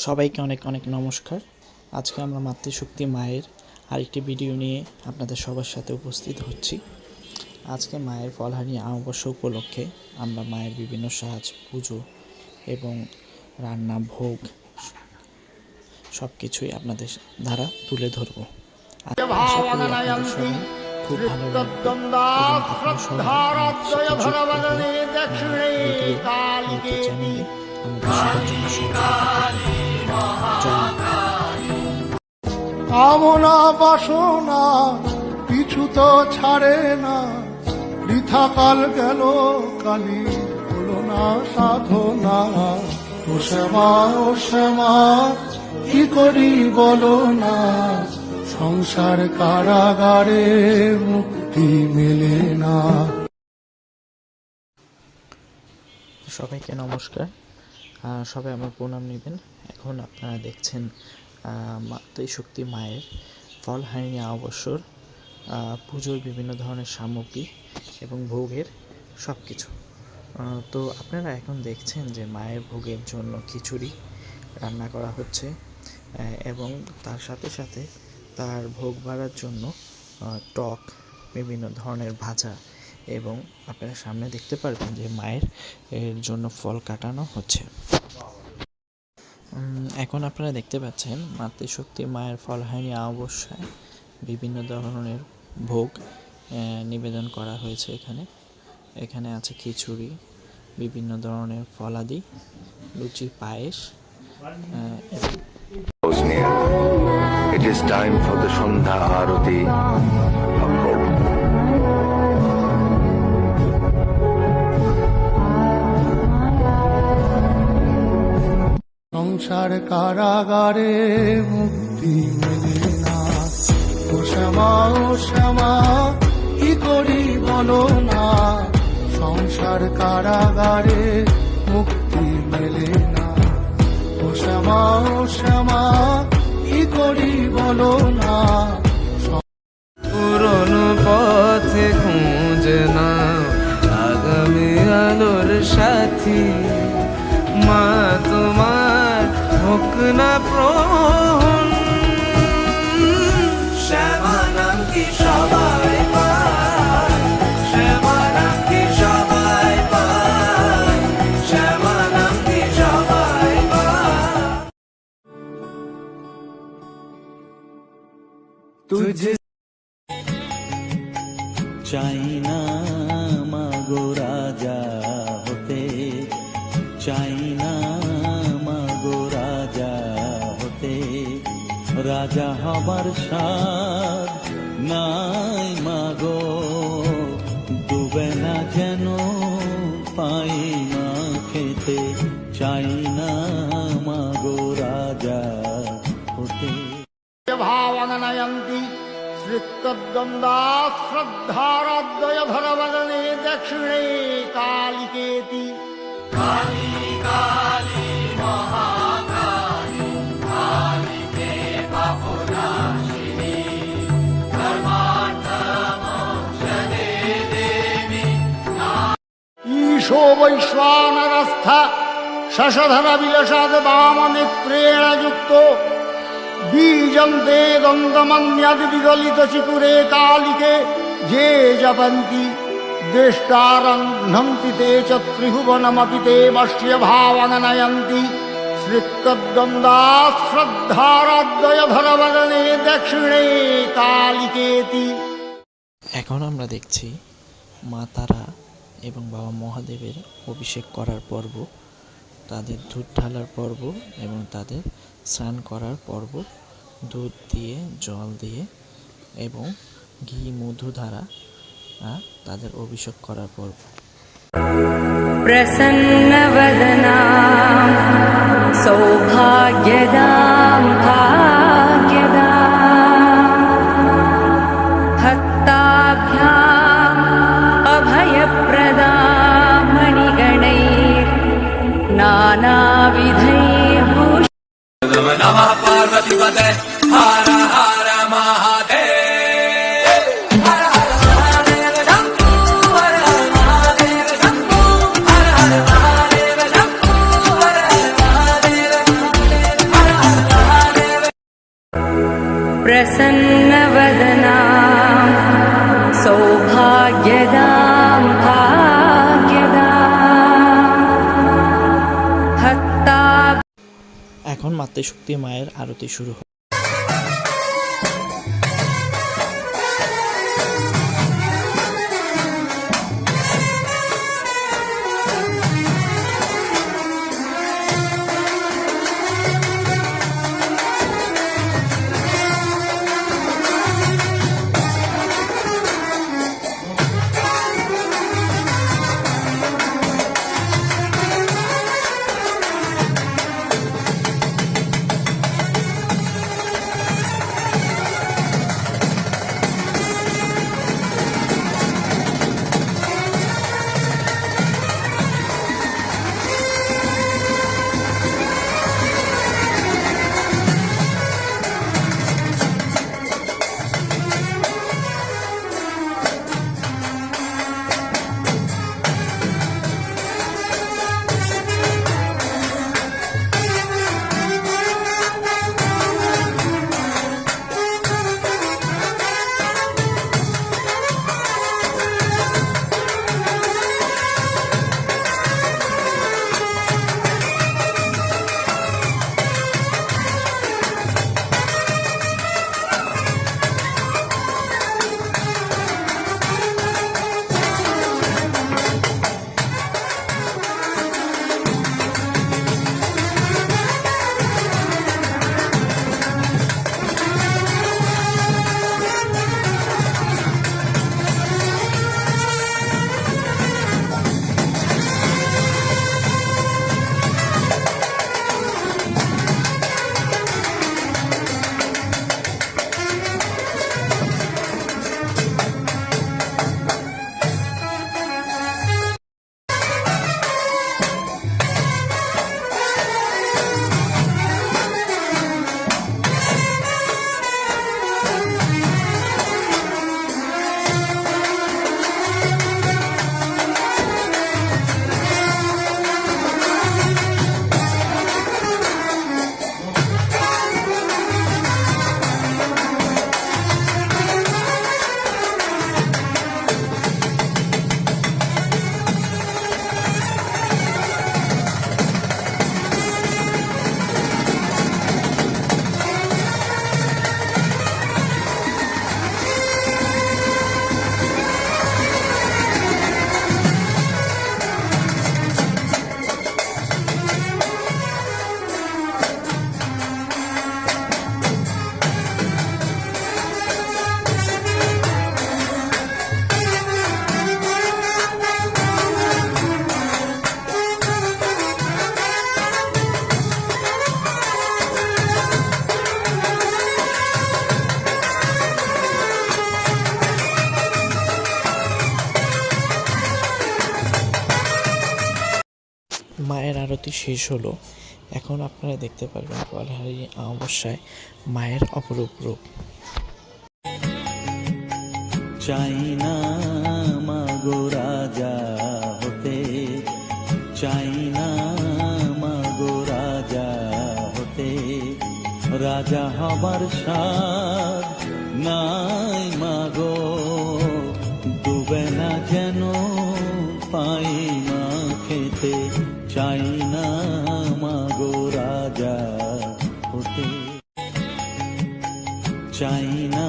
সবাইকে অনেক অনেক নমস্কার। আজকে আমরা মাতৃশক্তি মায়ের আরেকটি ভিডিও নিয়ে আপনাদের সবার সাথে উপস্থিত হচ্ছি। আজকে মায়ের ফলহারি অমাবস্যা উপলক্ষে আমরা মায়ের বিভিন্ন সাজ, পুজো এবং রান্না, ভোগ সব কিছুই আপনাদের দ্বারা তুলে ধরব। আশা করি আপনাদের সবাই খুব ভালো লাগবে এবং আপনারা সবাই চ্যানেলে আমাদের সবার জন্য কামনা বাসনা পিছু তো ছাড়ে না, বৃথা কাল গেল কালি হলো না সাধনা। ও শ্যামা কি করি বলো না, সংসার কারাগারে মুক্তি মেলে না। সবাইকে নমস্কার। সবাই আমার প্রণাম নেবেন। এখন আপনারা দেখছেন মাতৃশক্তি মায়ের ফলহারি অমাবস্যার পুজোর বিভিন্ন ধরনের সামগ্রী এবং ভোগের সব কিছু। তো আপনারা এখন দেখছেন যে মায়ের ভোগের জন্য খিচুড়ি রান্না করা হচ্ছে এবং তার সাথে সাথে তার ভোগ বাড়ার জন্য টক, বিভিন্ন ধরনের ভাজা এবং আপনারা সামনে দেখতে পারবেন যে মায়ের এর জন্য ফল কাটানো হচ্ছে। এখন আপনারা দেখতে পাচ্ছেন মাতৃশক্তি মায়ের ফলহারি অমাবস্যায় বিভিন্ন ধরনের ভোগ নিবেদন করা হয়েছে। এখানে আছে খিচুড়ি, বিভিন্ন ধরনের ফলাদি, লুচি, পায়েস। It is time for the Sandhya Arati. সংসার কারাগারে মুক্তি মেলে না। ও শ্যামা কি করি বলো না, সংসার কারাগারে মুক্তি মেলে না। ও শ্যামা কি করি বলো না। পুরনো পথে খুঁজে না আগামী আলোর সাথী, মা তোমার হোক না প্রহন। শ্যামা নাম কি সবাই পায়, শ্যামা নাম কি সবাই পায়, শ্যামা নাম কি সবাই পায়। তুঝে চাই না মাগো রাজা হতে, চাই না মাগো রাজা হতে, রাজা হবার স্বাদ নাই মাগো, ডুবে না যেন পাই মা খেতে, চাই না মাগো রাজা হতে। ভাবনয়ন্তি শ্রিতদ্বন্দ্বাৎ শ্রদ্ধারাদ্বয় ভরবদনে দক্ষিণে কালিকেতি। কালী কালী মহাকালী, কালিকে পাপনাশিনী, ধর্মার্থ মোক্ষদে দেবী। ঈশো বৈশ্বানরস্থ শশধর বিলসাদ বামনেত্রেণ যুক্ত, बीजं ते दन्तमन्यद् विगलित चिकुरे कालिके, ये जपन्ति दृष्टारं घ्नन्ति ते च त्रिभुवनमपि ते वश्य भावनयन्ति। श्रितद्वन्द्वात् श्रद्धाराद्वय भरवदने दक्षिणे कालिकेति। এখন আমরা দেখছি মা তারা এবং বাবা মহাদেবের অভিষেক করার পর্ব, তাদের দুধ ঢালার পর্ব এবং তাদের স্নান করার পর্ব, দুধ দিয়ে, জল দিয়ে এবং ঘি, মধু দ্বারা তাদের অভিষেক করার পর্ব। প্রসন্নবদনা সৌভাগ্যদাম ভাগ্যদাম, হস্তাভ্যাম অভয়প্রদাম, মণিগণৈর নানাবিধৈর্ভূষিতম। নমঃ পার্বতীপতে হর হর মহাদেব, হর হর মহাদেব শম্ভু, হর হর মহাদেব শম্ভু, হর হর মহাদেব শম্ভু, হর হর মহাদেব। प्रसन्नवदना सौभाग्यदां भाग्यदां हत्ता। এখন মাতৃশক্তি মায়ের আরতি শুরু হবে। মায়ের আরতি শেষ হলো। এখন আপনারা দেখতে পারবেন ফলহারি অমাবস্যায় মায়ের অপরূপ রূপ। চাই না মাগো রাজা হতে, চাই না মাগো রাজা হতে, রাজা হবার সাধ নাই মাগো, ডুবে না যেন পাই মা খেতে, চাই না মাগো রাজা হতে, চাই না